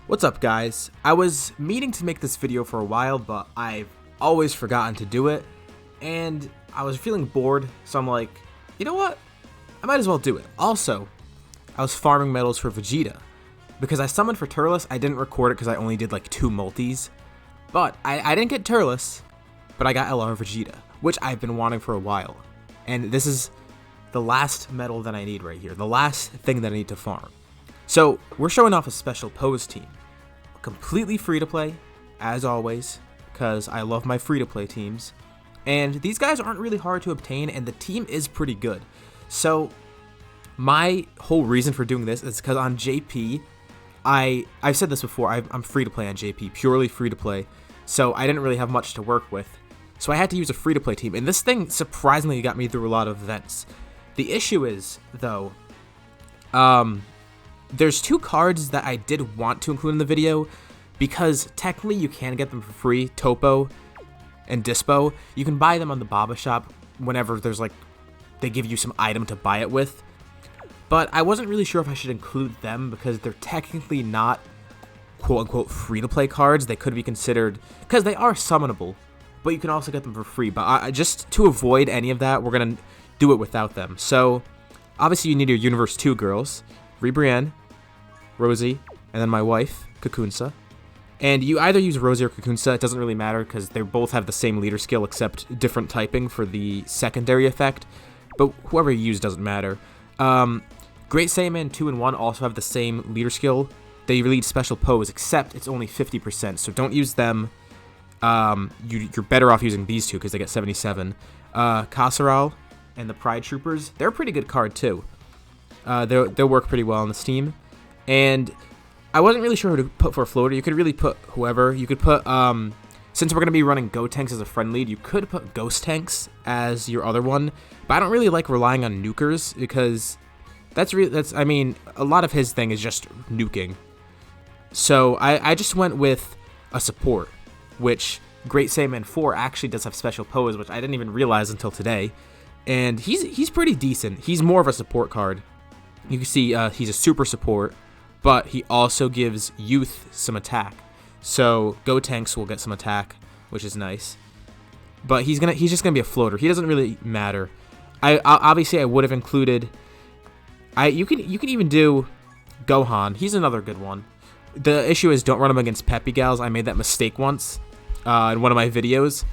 What's up, guys? I was meaning to make this video for a while, but I've always forgotten to do it, and I was feeling bored, so I'm like, you know what? I might as well do it. Also, I was farming medals for Vegeta. Because I summoned for Turles, I didn't record it because I only did like 2 multis. But I didn't get Turles, but I got LR Vegeta, which I've been wanting for a while. And this is the last medal that I need right here, the last thing that I need to farm. So, we're showing off a special pose team. Completely free to play, as always, because I love my free to play teams. And these guys aren't really hard to obtain, and the team is pretty good. So, my whole reason for doing this is because on JP, I've said this before, I'm free to play on JP, purely free to play. So, I didn't really have much to work with. So, I had to use a free to play team, and this thing surprisingly got me through a lot of events. The issue is, though, there's 2 cards that I did want to include in the video, because technically you can get them for free, Topo and Dispo. You can buy them on the Baba shop whenever there's like, they give you some item to buy it with. But I wasn't really sure if I should include them because they're technically not quote-unquote free-to-play cards. They could be considered, because they are summonable, but you can also get them for free. But just to avoid any of that, we're going to do it without them. So, obviously you need your Universe 2 girls, Brienne, Rosie, and then my wife, Kakunsa. And you either use Rosie or Kakunsa, it doesn't really matter because they both have the same leader skill except different typing for the secondary effect, but whoever you use doesn't matter. Great Saiyaman 2 and 1 also have the same leader skill. They lead special pose, except it's only 50%, so don't use them. You're better off using these 2 because they get 77. Kasseral and the Pride Troopers, they're a pretty good card too. They'll work pretty well on this team. And I wasn't really sure who to put for a floater. You could really put whoever. You could put, since we're going to be running Go Tanks as a friend lead, you could put Ghost Tanks as your other one. But I don't really like relying on nukers because I mean, a lot of his thing is just nuking. So I just went with a support, which Great Saiyaman 4 actually does have special pose, which I didn't even realize until today. And he's pretty decent. He's more of a support card. You can see he's a super support, but he also gives youth some attack. So Go Tanks will get some attack, which is nice. But he's just gonna be a floater. He doesn't really matter. Obviously I would have included. You can even do Gohan. He's another good one. The issue is don't run him against Peppy Gals. I made that mistake once in one of my videos.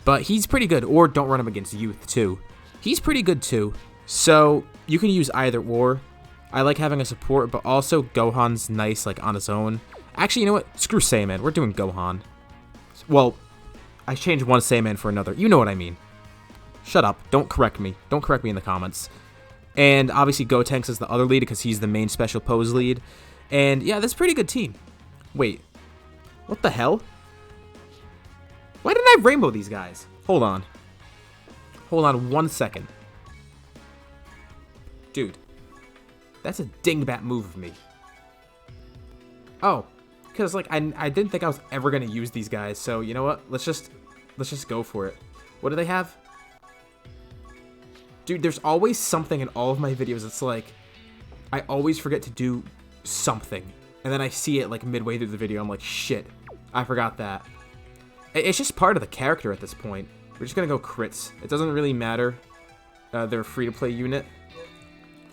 But he's pretty good. Or don't run him against youth too. He's pretty good too. So you can use either or. I like having a support, but also Gohan's nice like on his own. Actually, you know what? Screw Saiyaman. We're doing Gohan. Well, I changed one Saiyaman for another. You know what I mean. Shut up. Don't correct me. Don't correct me in the comments. And obviously Gotenks is the other lead because he's the main special pose lead. And yeah, that's a pretty good team. Wait. What the hell? Why didn't I rainbow these guys? Hold on. Hold on 1 second. Dude. That's a dingbat move of me. Oh. Because like I didn't think I was ever gonna use these guys, so you know what? Let's just go for it. What do they have? Dude, there's always something in all of my videos. It's like, I always forget to do something. And then I see it like midway through the video. I'm like, shit, I forgot that. It's just part of the character at this point. We're just going to go crits. It doesn't really matter. They're a free-to-play unit.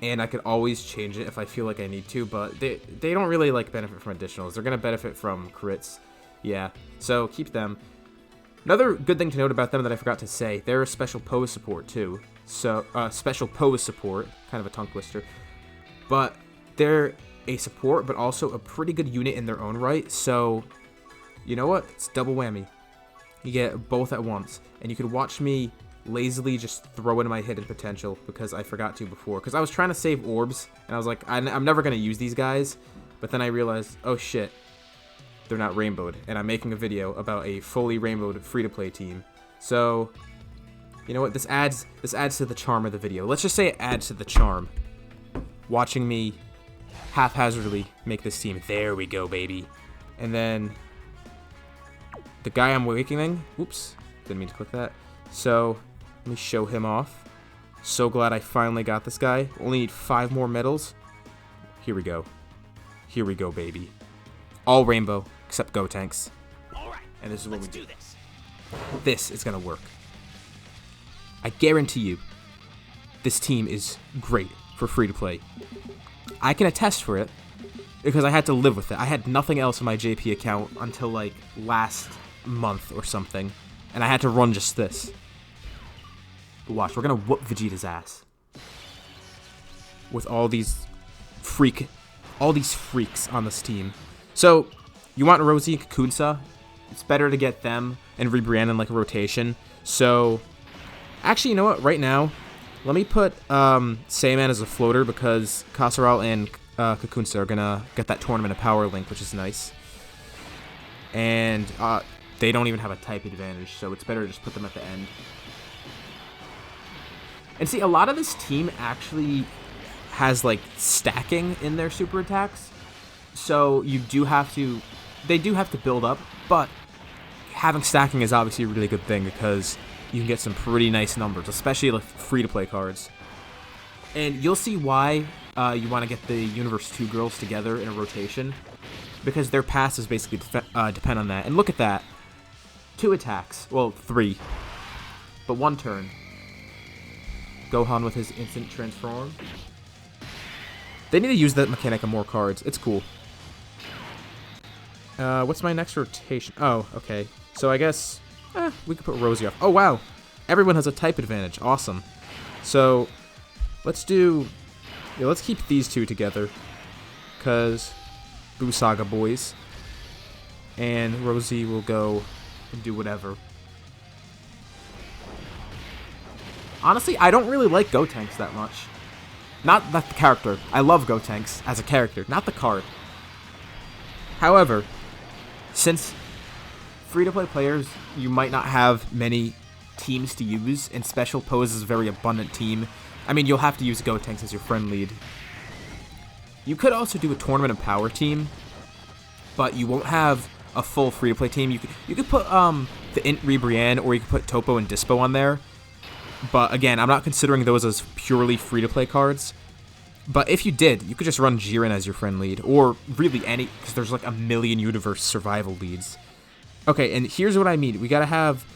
And I could always change it if I feel like I need to. But they don't really like benefit from additionals. They're going to benefit from crits. Yeah, so keep them. Another good thing to note about them that I forgot to say, they're a special pose support too. So, special pose support, kind of a tongue twister. But they're a support, but also a pretty good unit in their own right. So, you know what? It's double whammy. You get both at once. And you can watch me lazily just throw in my hidden potential because I forgot to before. Because I was trying to save orbs, and I was like, I'm never going to use these guys. But then I realized, oh shit, they're not rainbowed. And I'm making a video about a fully rainbowed free-to-play team. So, you know what? This adds to the charm of the video. Let's just say it adds to the charm. Watching me haphazardly make this team. There we go, baby. And then the guy I'm awakening. Oops, didn't mean to click that. So let me show him off. So glad I finally got this guy. Only need 5 more medals. Here we go. Here we go, baby. all rainbow except Gotenks. And this is what we do. This is gonna work. I guarantee you, this team is great for free to play. I can attest for it because I had to live with it. I had nothing else in my JP account until like last month or something, and I had to run just this. But watch, we're gonna whoop Vegeta's ass with all these freaks on this team. So you want Rosie and Kakunsa? It's better to get them and Ribrianne in like a rotation. So actually, you know what? Right now, let me put Saiyaman as a floater because Kasserl and Kakunsa are gonna get that Tournament of Power link, which is nice. And they don't even have a type advantage, so it's better to just put them at the end. And see, a lot of this team actually has like stacking in their super attacks, so they do have to build up, but having stacking is obviously a really good thing because you can get some pretty nice numbers, especially like free-to-play cards. And you'll see why you want to get the Universe 2 girls together in a rotation, because their passes basically depend on that. And look at that. 2 attacks. Well, 3. But 1 turn. Gohan with his instant transform. They need to use that mechanic on more cards. It's cool. What's my next rotation? Oh, okay. So I guess we could put Rosie off. Oh, wow. Everyone has a type advantage. Awesome. So let's keep these 2 together. Because Buu Saga boys. And Rosie will go and do whatever. Honestly, I don't really like Gotenks that much. Not the character. I love Gotenks as a character, not the card. However, since free-to-play players, you might not have many teams to use, and Special Pose is a very abundant team. I mean, you'll have to use Gotenks as your friend lead. You could also do a Tournament of Power team, but you won't have a full free-to-play team. You could put the Int Ribrianne, or you could put Topo and Dispo on there. But again, I'm not considering those as purely free-to-play cards. But if you did, you could just run Jiren as your friend lead, or really any, because there's like a million universe survival leads. Okay, and here's what I mean. We gotta have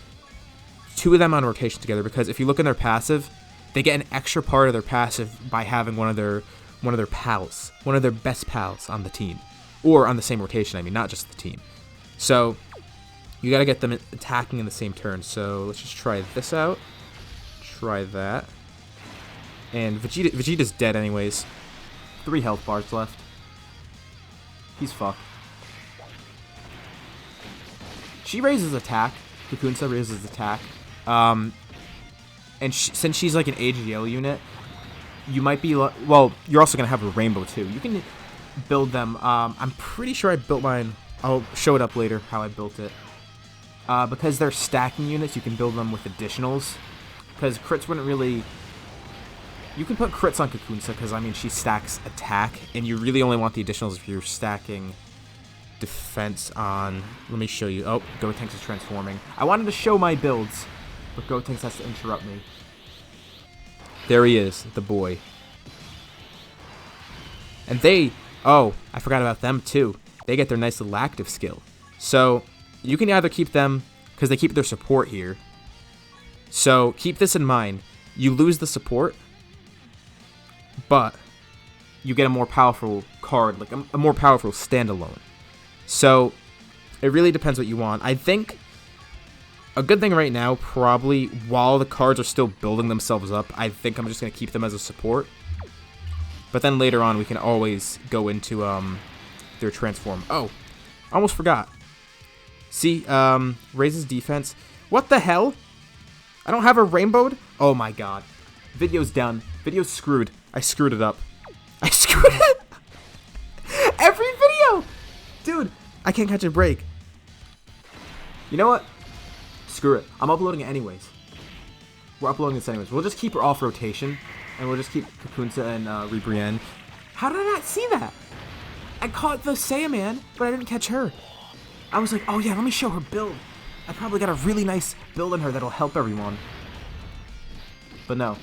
2 of them on rotation together, because if you look in their passive, they get an extra part of their passive by having one of their pals, one of their best pals on the team, or on the same rotation. I mean, not just the team. So you gotta get them attacking in the same turn. So let's just try this out. Try that. And Vegeta's dead anyways. 3 health bars left. He's fucked. She raises attack. Kakunsa raises attack. And since she's like an AGL unit, you might be... well, you're also going to have a rainbow too. You can build them. I'm pretty sure I built mine. I'll show it up later how I built it. Because they're stacking units, you can build them with additionals. Because crits wouldn't really... You can put crits on Kakunsa because, I mean, she stacks attack, and you really only want the additionals if you're stacking defense on... Let me show you. Oh, Gotenks is transforming. I wanted to show my builds, but Gotenks has to interrupt me. There he is, the boy. And they... Oh, I forgot about them, too. They get their nice little active skill. So, you can either keep them, because they keep their support here. So, keep this in mind. You lose the support, but you get a more powerful card, like a more powerful standalone. So, it really depends what you want. I think a good thing right now, probably, while the cards are still building themselves up, I think I'm just going to keep them as a support. But then later on, we can always go into their transform. Oh, almost forgot. See, raises defense. What the hell? I don't have a rainbowed? Oh my god. Video's done. Video's screwed. I screwed it up. I screwed it! Every video! Dude, I can't catch a break. You know what? Screw it. I'm uploading it anyways. We're uploading this anyways. We'll just keep her off rotation, and we'll just keep Kakunsa and Ribrianne. How did I not see that? I caught the Saiyaman, but I didn't catch her. I was like, oh yeah, let me show her build. I probably got a really nice build in her that'll help everyone. But no.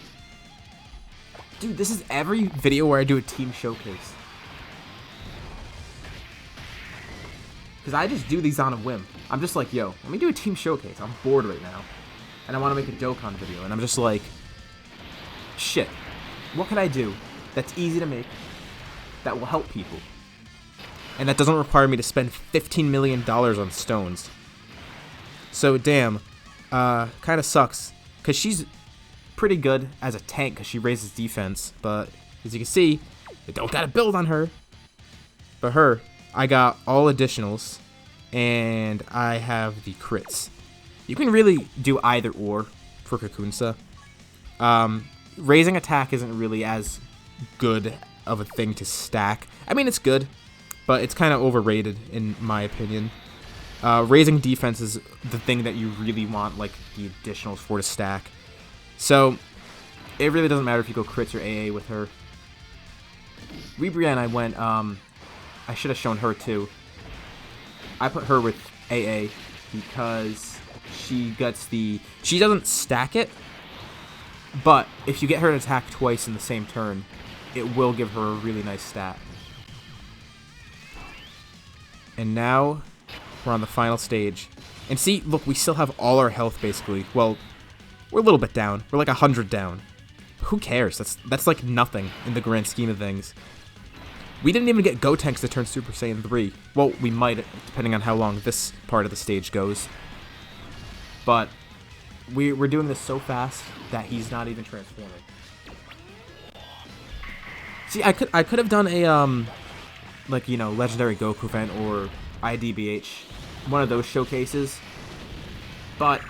Dude, this is every video where I do a team showcase. Because I just do these on a whim. I'm just like, yo, let me do a team showcase. I'm bored right now. And I want to make a Dokkan video. And I'm just like, shit, what can I do that's easy to make, that will help people? And that doesn't require me to spend $15 million on stones. So, damn, kind of sucks. Because she's pretty good as a tank because she raises defense. But, as you can see, I don't got to build on her. For her, I got all additionals, and I have the crits. You can really do either or for Kakunsa. Raising attack isn't really as good of a thing to stack. I mean, it's good, but it's kind of overrated in my opinion. Raising defense is the thing that you really want, like, the additionals for to stack. So, it really doesn't matter if you go crits or AA with her. Weebrienne, I went, I should have shown her too. I put her with AA because she gets the... She doesn't stack it, but if you get her to attack twice in the same turn, it will give her a really nice stat. And now, we're on the final stage. And see, look, we still have all our health, basically. Well, we're a little bit down. We're like 100 down. Who cares? That's like nothing in the grand scheme of things. We didn't even get Gotenks to turn Super Saiyan 3. Well, we might, depending on how long this part of the stage goes. But we're doing this so fast that he's not even transforming. See, I could have done a like, you know, Legendary Goku event or IDBH, one of those showcases. But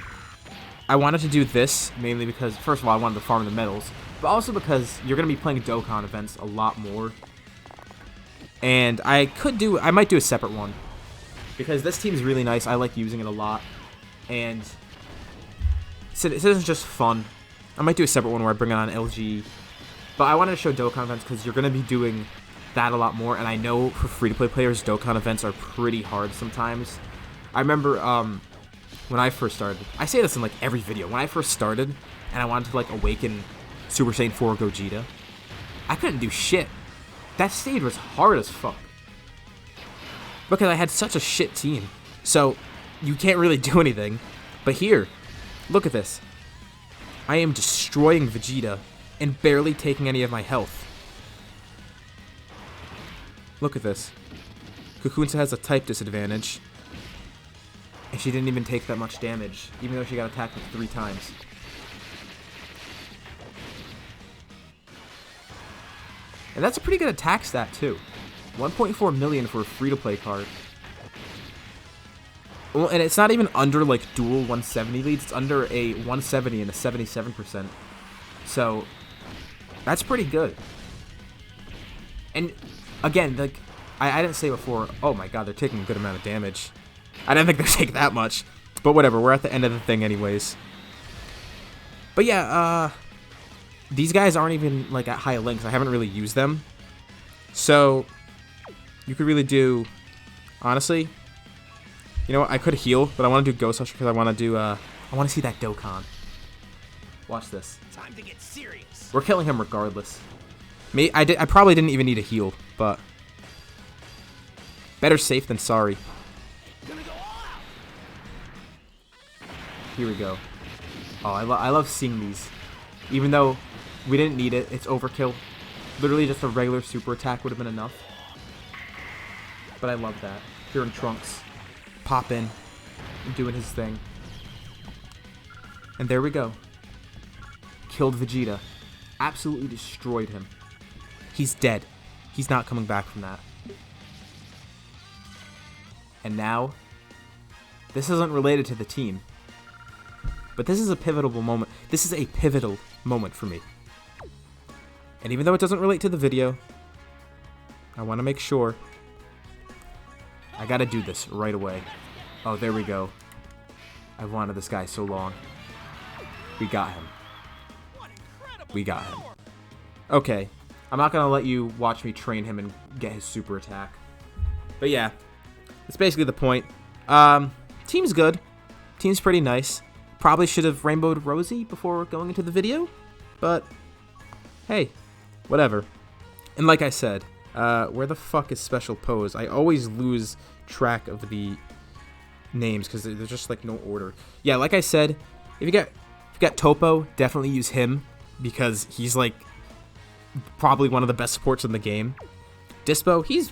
I wanted to do this mainly because, first of all, I wanted to farm the medals, but also because you're gonna be playing Dokkan events a lot more. And I might do a separate one because this team is really nice. I like using it a lot, and this isn't just fun. I might do a separate one where I bring on LG, but I wanted to show Dokkan events because you're going to be doing that a lot more, and I know for free-to-play players, Dokkan events are pretty hard sometimes. I remember when I first started, I say this in like every video, when I first started and I wanted to like awaken Super Saiyan 4 Gogeta, I couldn't do shit. That stage was hard as fuck because I had such a shit team. So you can't really do anything. But here, look at this. I am destroying Vegeta and barely taking any of my health. Look at this. Kakunsa has a type disadvantage, and she didn't even take that much damage, even though she got attacked like 3 times. And that's a pretty good attack stat, too. 1.4 million for a free-to-play card. Well, and it's not even under, like, dual 170 leads. It's under a 170 and a 77%. So, that's pretty good. And, again, like, I didn't say before, oh my god, they're taking a good amount of damage. I didn't think they'd take that much. But whatever, we're at the end of the thing anyways. But yeah, these guys aren't even, like, at high links. I haven't really used them. So, you could really do... Honestly, you know what? I could heal, but I want to do Ghost Usher because I want to do, I want to see that Dokkan. Watch this. Time to get serious. We're killing him regardless. I probably didn't even need a heal, but... Better safe than sorry. Here we go. Oh, I love seeing these. Even though we didn't need it, it's overkill. Literally just a regular super attack would have been enough. But I love that. Hearing Trunks pop in and doing his thing. And there we go. Killed Vegeta. Absolutely destroyed him. He's dead. He's not coming back from that. And now, this isn't related to the team. But this is a pivotal moment. This is a pivotal moment for me. And even though it doesn't relate to the video, I want to make sure I gotta do this right away. Oh, there we go. I've wanted this guy so long. We got him. We got him. Okay, I'm not gonna let you watch me train him and get his super attack. But yeah, that's basically the point. Team's good. Team's pretty nice. Probably should have rainbowed Rosie before going into the video, but hey, whatever. And like I said, Where the fuck is Special Pose? I always lose track of the names because there's just like no order. Yeah, like I said, if you got Topo, definitely use him because he's like probably one of the best supports in the game. Dispo, he's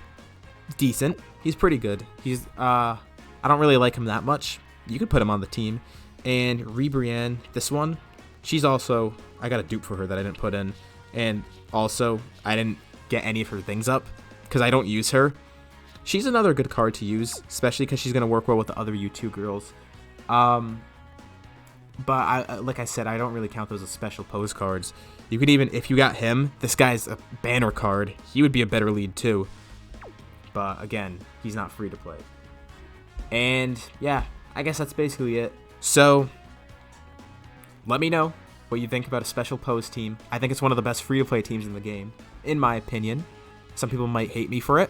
decent. He's pretty good. He's I don't really like him that much. You could put him on the team. And Ribrianne, this one, she's also, I got a dupe for her that I didn't put in. And also, I didn't get any of her things up because I don't use her. She's another good card to use, especially because she's going to work well with the other U2 girls. But like I said, I don't really count those as special pose cards. You could even, if you got him, this guy's a banner card. He would be a better lead too. But again, he's not free to play. And yeah, I guess that's basically it. So, let me know what you think about a special pose team. I think it's one of the best free-to-play teams in the game, in my opinion. Some people might hate me for it,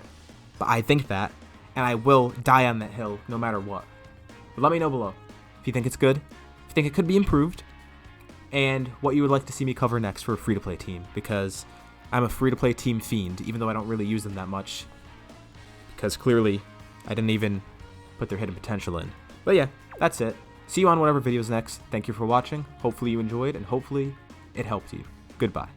but I think that, and I will die on that hill no matter what. But let me know below if you think it's good, if you think it could be improved, and what you would like to see me cover next for a free-to-play team, because I'm a free-to-play team fiend, even though I don't really use them that much, because clearly I didn't even put their hidden potential in. But yeah, that's it. See you on whatever videos next. Thank you for watching. Hopefully you enjoyed, and hopefully it helped you. Goodbye.